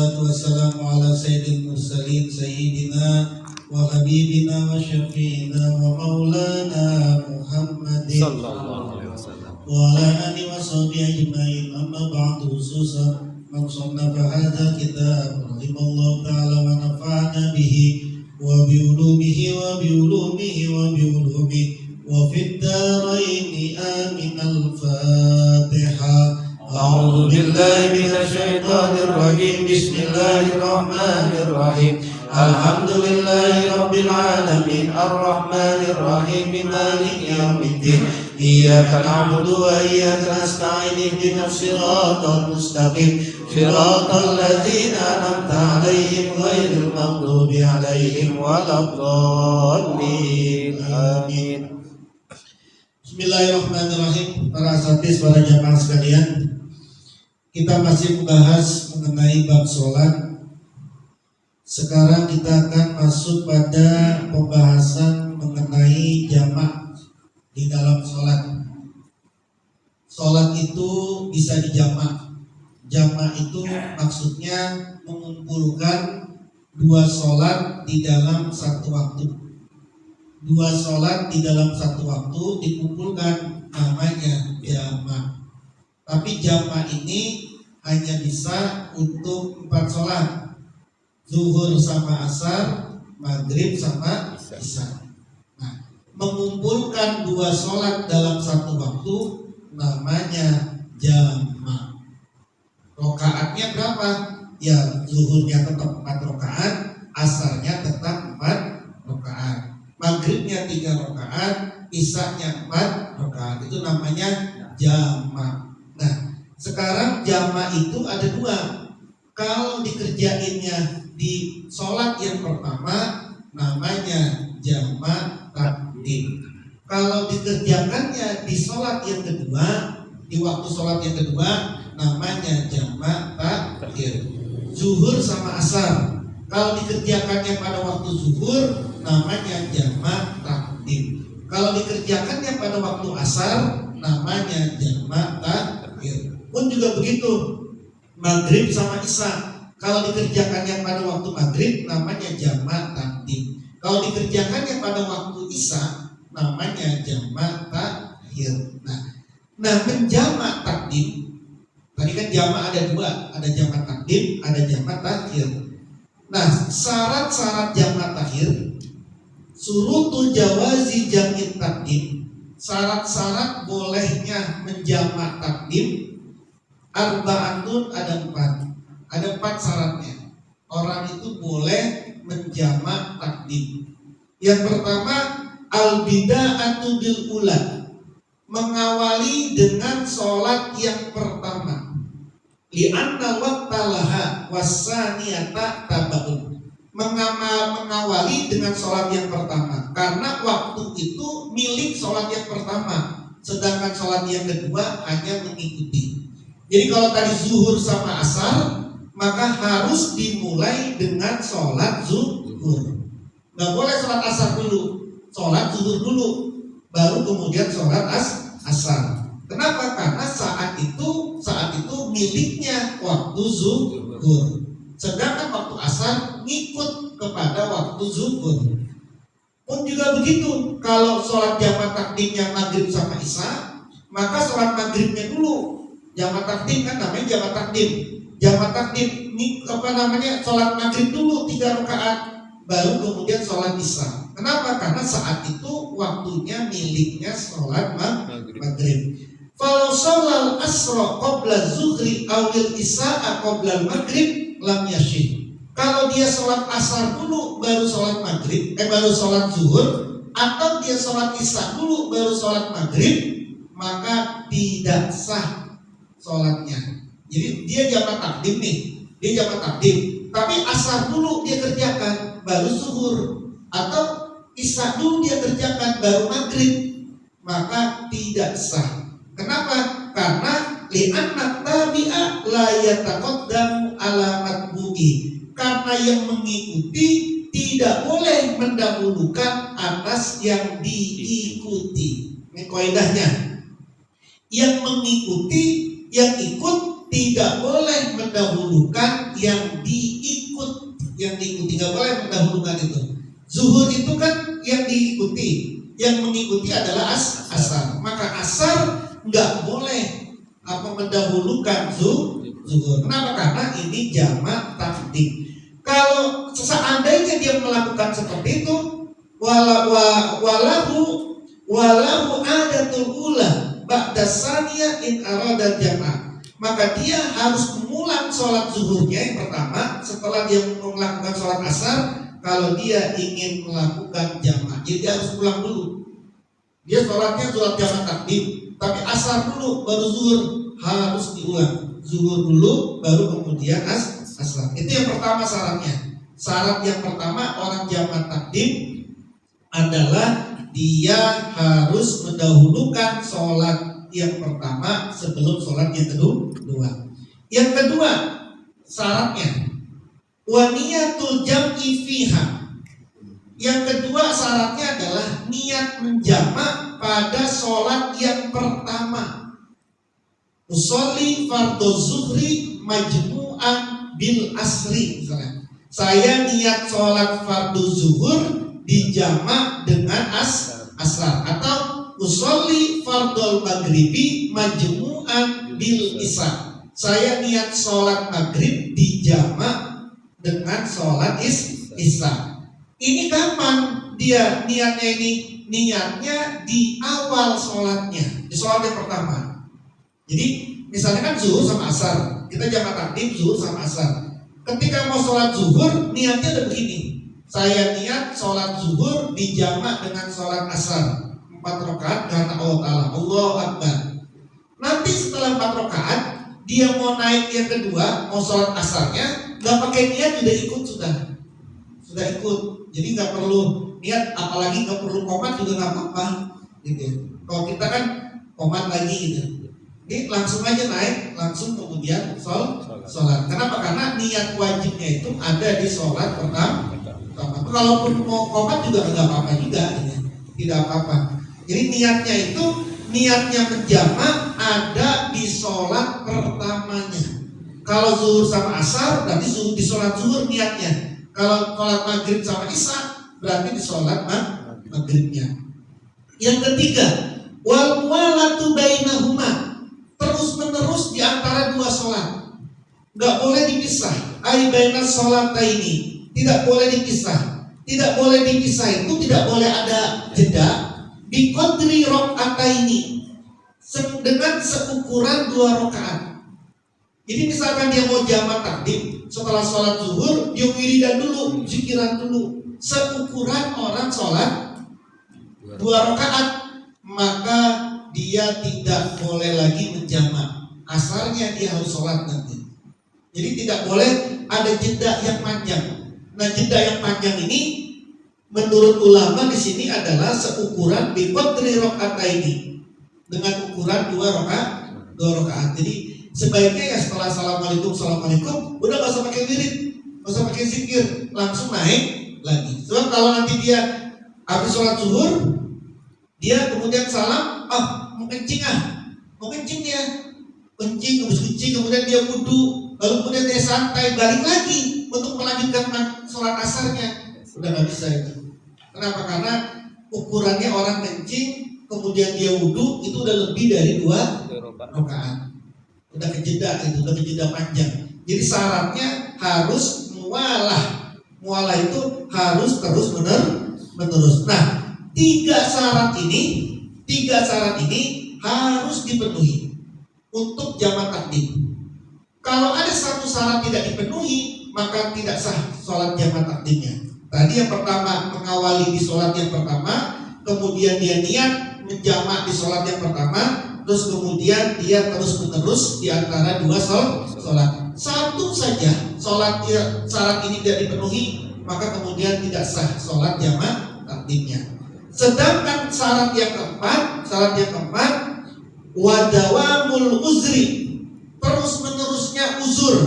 wassalatu wassalamu ala sayyidil mursalin sayyidina wa habibina wa syafi'ina wa maulana Muhammadin sallallahu alaihi wasallam wa ala alihi wa sahbihi ajma'in. Amma ba'du, khususan man sannafa hadha kitab rahimallahu ta'ala wa nafa'ana bihi wa bi ulumihi wa bi ulumihi wa bi ulumihi wa fid daraini amin. Al-Fatihah. أعوذ بالله من الشيطان الرجيم بسم الله الرحمن الرحيم الحمد لله رب العالمين الرحمن الرحيم مالك يوم الدين إياك نعبد وإياك نستعين اهدنا الصراط المستقيم صراط الذين أنعمت عليهم غير المغضوب عليهم ولا الضالين آمين. Bismillahirrahmanirrahim. Para asatidz, para jamaah sekalian, kita masih membahas mengenai bab sholat. Sekarang kita akan masuk pada pembahasan mengenai jamak di dalam sholat. Sholat itu bisa dijamak. Jamak itu maksudnya mengumpulkan dua sholat di dalam satu waktu. Dua sholat di dalam satu waktu dikumpulkan, namanya jamak. Tapi jamak ini hanya bisa untuk 4 sholat, zuhur sama asar, maghrib sama isya. Nah, mengumpulkan dua sholat dalam satu waktu namanya jamak. Rokaatnya berapa? Ya, zuhurnya tetap 4 rokaat, asarnya tetap 4 rokaat, maghribnya 3 rokaat, isyanya 4 rokaat. Itu namanya jamak. Nah, sekarang jamak itu ada 2. Kalau dikerjainnya di sholat yang pertama namanya jamak takdim. Kalau dikerjakannya di sholat yang kedua, di waktu sholat yang kedua, namanya jamak takhir. Zuhur sama asar, kalau dikerjakannya pada waktu zuhur, namanya jamak takdim. Kalau dikerjakannya pada waktu asar, namanya jamak takhir. Pun juga begitu, maghrib sama isya, kalau dikerjakannya pada waktu maghrib, namanya jamak takdim. Kalau dikerjakannya pada waktu isya, namanya jamak takhir. Nah, menjamak takdim, tadi kan jamak ada 2, ada jamak takdim, ada jamak takhir. Nah, syarat-syarat jamak takhir, surutu jawazi jam'it takdim, syarat-syarat bolehnya menjamak takdim, arba'atun, ada 4 syaratnya. Orang itu boleh menjamak takdim. Yang pertama, al-bida'atu bil ula, mengawali dengan sholat yang pertama. Li'anna waqtalaha wassaniyata tabaun, mengawali dengan sholat yang pertama karena waktu itu milik sholat yang pertama, sedangkan sholat yang kedua hanya mengikuti. Jadi kalau tadi zuhur sama asar, maka harus dimulai dengan sholat zuhur. Nggak boleh sholat asar dulu, sholat zuhur dulu, baru kemudian sholat asar. Kenapa? Karena saat itu miliknya waktu zuhur, sedangkan waktu asar ngikut kepada waktu zuhur. Pun juga begitu, kalau sholat jamak takdimnya maghrib sama isya, maka sholat maghribnya dulu. Jamak takdim kan namanya jamak takdim. Jamak takdim ini sholat maghrib dulu 3 rakaat, baru kemudian sholat isya. Kenapa? Karena saat itu waktunya miliknya sholat maghrib. Kalau sholat asra qabla zuhri awil isya qabla maghrib lam yashih. Kalau dia sholat asar dulu baru sholat maghrib, baru sholat zuhur, atau dia sholat isya dulu baru sholat maghrib, maka tidak sah sholatnya. Jadi dia jamak takdim nih, dia jamak takdim, tapi asar dulu dia kerjakan baru zuhur, atau isya dulu dia kerjakan baru maghrib, maka tidak sah. Kenapa? Karena li'anna tabi'a la yataqaddamu ala matbu'i, karena yang mengikuti tidak boleh mendahulukan atas yang diikuti. Ini kaidahnya. Yang mengikuti, yang ikut tidak boleh mendahulukan yang diikuti, nggak boleh mendahulukan itu. Zuhur itu kan yang diikuti, yang mengikuti adalah asar. Maka asar nggak boleh mendahulukan zuhur. Kenapa? Karena ini jamak takdim. Kalau seandainya dia melakukan seperti itu, walahu adatul ula ba'da saniyah in arada jama', maka dia harus mengulang sholat zuhurnya yang pertama setelah dia melakukan sholat asar. Kalau dia ingin melakukan jama', jadi dia harus ulang dulu. Dia sholatnya sholat jama' takdim, tapi asar dulu baru zuhur, harus diulang. Zuhur dulu baru kemudian asar. Itu yang pertama syaratnya. Syarat yang pertama orang jama' takdim adalah dia harus mendahulukan sholat yang pertama sebelum sholat yang kedua. Yang kedua syaratnya wa niyatul jam'i fiha. Yang kedua syaratnya adalah niat menjamak pada sholat yang pertama. Usolli fardhu zuhri majmu'an bil asri, misalnya saya niat sholat fardu zuhur dijamak dengan asar, atau usolli fardhu maghribi majmu'an bil isya, saya niat sholat maghrib dijamak dengan sholat isya. Ini kapan dia niatnya ini? Niatnya di awal sholatnya, di sholat yang pertama. Jadi misalnya kan zuhur sama asar, kita jamak takdim zuhur sama asar. Ketika mau sholat zuhur, niatnya udah begini. Saya niat sholat zuhur dijamak dengan sholat asar 4 rakaat karena Allah Ta'ala, Allahu Akbar. Nanti setelah 4 rakaat, dia mau naik yang kedua, mau sholat asarnya, nggak pakai niat sudah ikut, sudah ikut. Jadi nggak perlu niat, apalagi nggak perlu qomat juga nggak apa-apa. Gitu. Kalau kita kan qomat lagi gitu. Ini langsung aja naik, langsung kemudian sholat. Kenapa? Karena niat wajibnya itu ada di sholat pertama. Kalaupun mau qomat juga nggak apa-apa juga, tidak apa-apa. Jadi niatnya menjamak ada di sholat pertamanya. Kalau zuhur sama asar berarti zuhur di sholat zuhur niatnya. Kalau sholat maghrib sama isya berarti di sholat maghribnya. Yang ketiga, wal muwalatu bainahuma, terus menerus di antara dua sholat, nggak boleh dipisah. Ai bainas sholataini, tidak boleh dipisah. Tidak boleh dipisah itu tidak boleh ada jeda. Bi qadri rakaataini, dengan seukuran 2 rakaat. Jadi misalkan dia mau jamak takdim setelah sholat zuhur, dia wiridan dulu, zikiran dulu, seukuran orang sholat 2 rakaat, maka dia tidak boleh lagi menjamak. Asarnya dia harus sholat nanti. Jadi tidak boleh ada jeda yang panjang. Nah, jeda yang panjang ini menurut ulama di sini adalah seukuran bi qadri rakaataini, dengan ukuran 2 rakaat. Jadi sebaiknya ya setelah assalamualaikum udah gak usah pakai wirid, gak usah pakai zikir, langsung naik lagi. Sebab kalau nanti dia habis sholat zuhur, dia kemudian salam, mau kencing dia, habis kencing kemudian dia wudhu, lalu kemudian dia santai balik lagi untuk melanjutkan sholat asarnya, udah gak bisa itu. Kenapa? Karena ukurannya orang kencing kemudian dia wudhu itu udah lebih dari 2 rakaat, udah kejeda panjang. Jadi syaratnya harus mualah itu harus terus menerus. Nah, tiga syarat ini harus dipenuhi untuk jamak takdim. Kalau ada satu syarat tidak dipenuhi, maka tidak sah sholat jamak takdimnya. Tadi yang pertama mengawali di sholat yang pertama, kemudian dia niat menjamak di sholat yang pertama, terus kemudian dia terus menerus di antara 2 sholat. Satu saja syarat ini tidak dipenuhi, maka kemudian tidak sah sholat jamak takdimnya. Sedangkan syarat yang keempat wadawamul uzri, terus menerusnya uzur,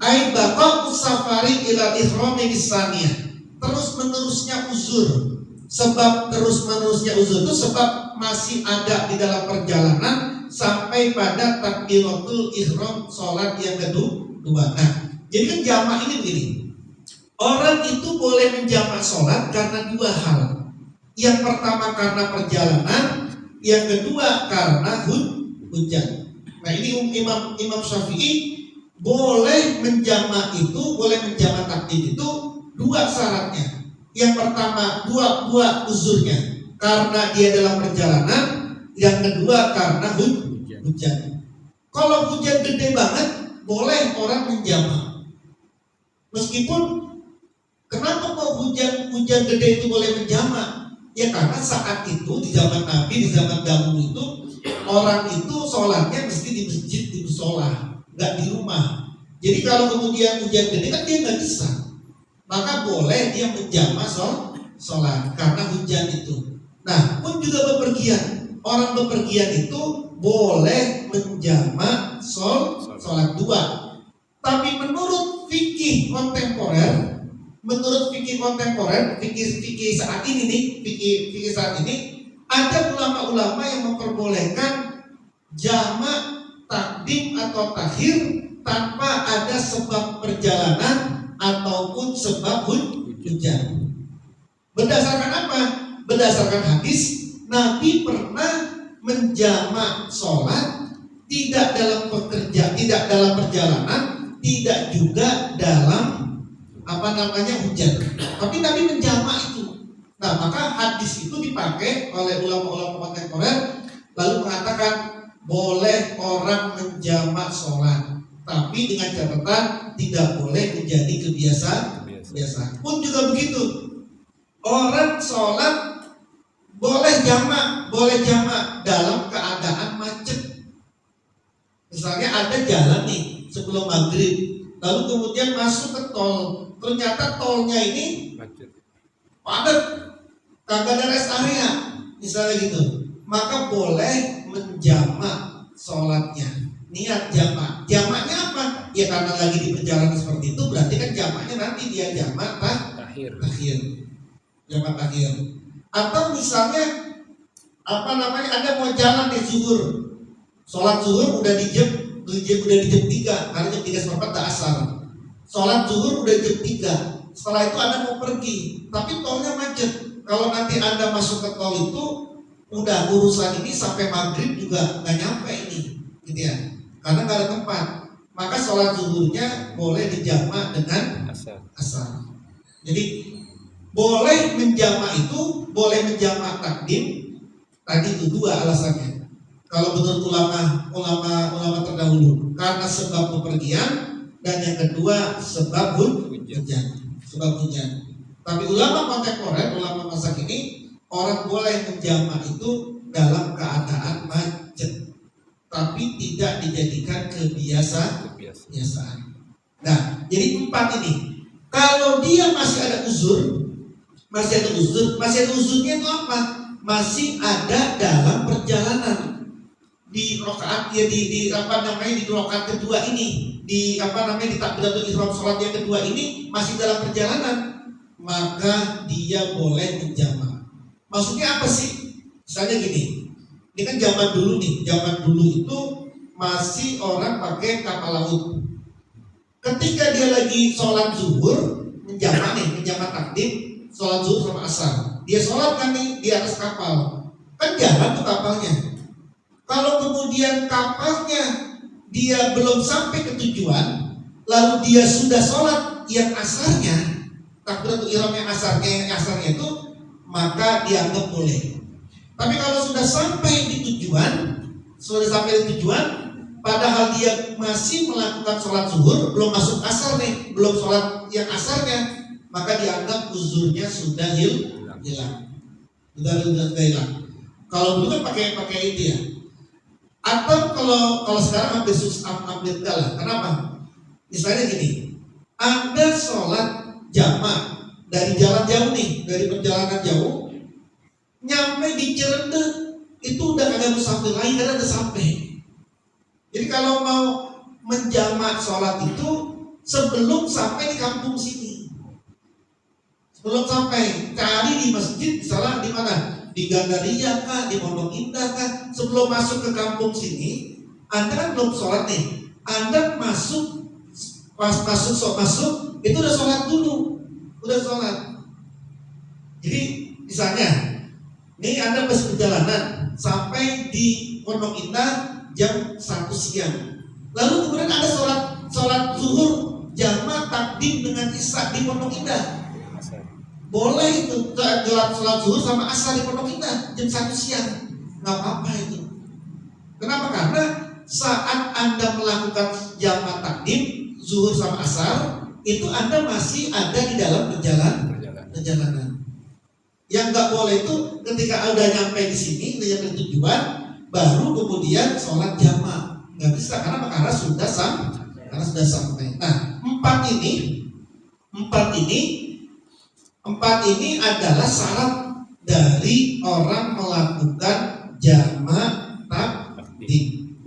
ai baqa'u safari ila ihrami bisaniyah, terus menerusnya uzur. Sebab terus menerusnya uzur itu sebab masih ada di dalam perjalanan sampai pada takbiratul ihram sholat yang kedua. Nah, jadi kan jamak ini begini. Orang itu boleh menjamak sholat karena dua hal. Yang pertama karena perjalanan, yang kedua karena hujan. Nah, ini Imam Syafi'i boleh menjamak takdim itu dua syaratnya. Yang pertama dua uzurnya, karena dia dalam perjalanan. Yang kedua karena hujan. Kalau hujan gede banget, boleh orang menjamak. Meskipun kenapa kok hujan gede itu boleh menjamak? Ya karena saat itu di zaman Nabi, di zaman dahulu itu orang itu sholatnya mesti di masjid, di musola, nggak di rumah. Jadi kalau kemudian hujan gede kan dia nggak bisa, maka boleh dia menjamak sholat karena hujan itu. Nah, pun juga bepergian. Orang bepergian itu boleh menjamak sholat dua. Tapi menurut fikih kontemporer, fikih saat ini nih, fikih saat ini, ada ulama-ulama yang memperbolehkan jamak takdim atau takhir tanpa ada sebab perjalanan ataupun sebab hujan. Berdasarkan apa? Berdasarkan hadis, Nabi pernah menjamak sholat tidak dalam perjalanan, tidak juga dalam hujan. Tapi Nabi menjamak itu. Nah, maka hadis itu dipakai oleh ulama-ulama kontemporer lalu mengatakan boleh orang menjamak sholat, tapi dengan catatan tidak boleh menjadi kebiasaan. Pun juga begitu. Orang sholat boleh jamak dalam keadaan macet. Misalnya ada jalan nih sebelum maghrib, lalu kemudian masuk ke tol, ternyata tolnya ini padat, kagak ada rest area, misalnya gitu, maka boleh menjamak sholatnya, niat jamak. Jamaknya apa? Ya karena lagi di perjalanan seperti itu, berarti kan jamaknya nanti dia jamak takhir. Jamak takhir. Atau misalnya ada mau jalan di zuhur, sholat zuhur udah di jam 3, karena jam 3:15 dah asar. Sholat zuhur udah jam 3. Setelah itu Anda mau pergi, tapi tolnya macet. Kalau nanti Anda masuk ke tol itu, udah urusan ini sampai maghrib juga nggak nyampe ini, gitu ya. Karena nggak ada tempat. Maka sholat zuhurnya boleh dijamak dengan asar. Jadi boleh menjamak itu, boleh menjamak takdim. Tadi itu dua alasannya. Kalau menurut ulama terdahulu, karena sebab bepergian, dan yang kedua sebab hujan. Tapi ulama kontemporer, ulama masa kini, orang boleh menjamak itu dalam keadaan macet, tapi tidak dijadikan kebiasaan. Nah, jadi 4 ini. Kalau dia masih ada uzurnya itu apa? Masih ada dalam perjalanan di rakaat di rakaat kedua ini, di takbiratul ihram sholat yang kedua ini masih dalam perjalanan, maka dia boleh menjamak. Maksudnya apa sih? Misalnya gini, ini kan zaman dulu itu masih orang pakai kapal laut. Ketika dia lagi sholat zuhur, menjamak takdim sholat zuhur sama asar, dia sholat kan nih di atas kapal, kan jalan tuh kapalnya. Kalau kemudian kapalnya dia belum sampai ke tujuan, lalu dia sudah sholat yang asarnya, takbiratul ihram yang asarnya itu, maka dianggap boleh. Tapi kalau sudah sampai di tujuan, padahal dia masih melakukan sholat zuhur, belum masuk asar nih, belum sholat yang asarnya, maka dianggap uzurnya sudah hilang. Kalau dulu kan pakai itu ya. Atau kalau sekarang hampir enggak lah. Kenapa? Misalnya gini, Anda sholat jamak dari jalan jauh nih, dari perjalanan jauh, nyampe di Cirende itu udah ada musafir lain, karena udah sampai. Jadi kalau mau menjamak sholat itu sebelum sampai di kampung sini, sebelum sampai cari di masjid, misalnya di mana, di Gandaria kah, di Pondok Indah kah, sebelum masuk ke kampung sini, Anda kan belum sholat nih. Anda masuk, pas masuk, itu udah sholat dulu, udah sholat. Jadi misalnya, nih Anda pas perjalanan sampai di Pondok Indah jam 1 siang. Lalu kemudian ada sholat zuhur jamaah takdim dengan isya di Pondok Indah. Boleh itu sholat zuhur sama asar di Pondok Indah jam 1 siang, nggak apa-apa itu. Kenapa? Karena saat Anda melakukan jamaah takdim zuhur sama asar, itu Anda masih ada di dalam perjalanan. Yang nggak boleh itu ketika udah nyampe di sini, udah nyampe tujuan, baru kemudian sholat jamaah. Nggak bisa, karena sudah sampai. Nah, empat ini adalah syarat dari orang melakukan jamaah takdim.